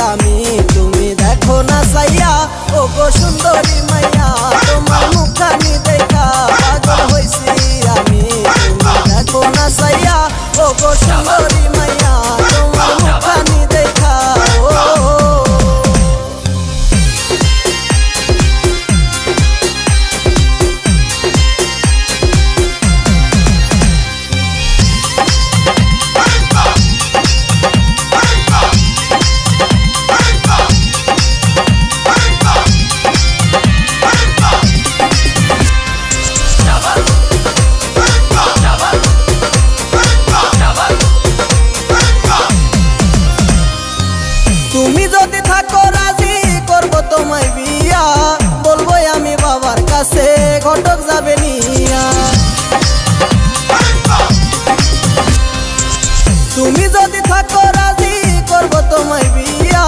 আমি তুমি দেখো না সাইয়া ও গো সুন্দরী মাইয়া তোমার মুখখানি দেখা পাগল হইছি আমি তুমি দেখো না সাইয়া ও গো সুন্দরী মাইয়া তোমার মুখখানি দেখা তুমি যদি থাকো রাজি করব তোমায় বিয়া বলবো আমি বাবার কাছে ঘটক যাবে নিয়া তুমি যদি থাকো রাজি করব তোমায় বিয়া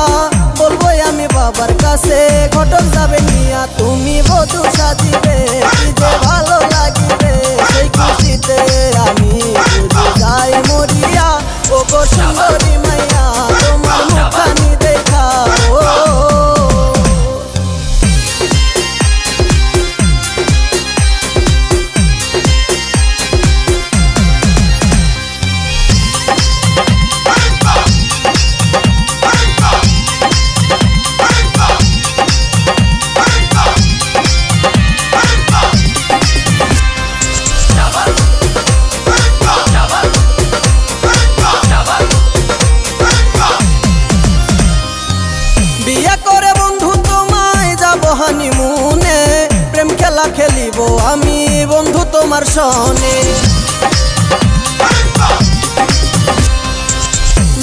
বলবো আমি বাবার কাছে ঘটক যাবে নিয়া তুমি বধূ সাজিবে কি যে ভালো লাগিবে সেই খুশিতে আমি বুঝে যাই মরিয়া ও গো সুন্দরী মাইয়া তোমার মুখখানি দেখা বিয়া করে বন্ধু তোমায় যাব হানিমুনে প্রেম খেলা খেলিব আমি বন্ধু তোমার সনে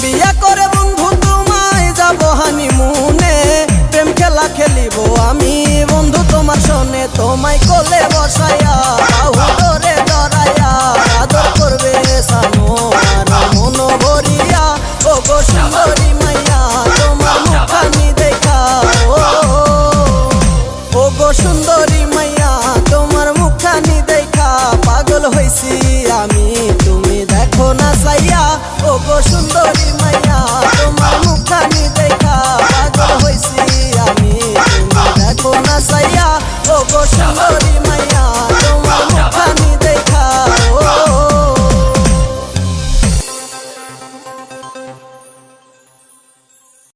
বিয়া করে বন্ধু তোমায় যাব হানিমুনে প্রেম খেলা খেলিব আমি বন্ধু তোমার সনে তোমায় কোলে বসায়া বাহু ধরে ধরায়া আদর করবে সানো আর মন ভরিয়া ও গো সুন্দরী মাইয়া তোমার মুখখানি দেখা ও গো সুন্দরী মাইয়া তোমার মুখখানি দেখা পাগল হইছি আমি তুমি দেখো না সাইয়া ও গো সুন্দরী মাইয়া তোমার মুখখানি দেখা পাগল হইছি আমি তুমি দেখো না সাইয়া ও গো সুন্দরী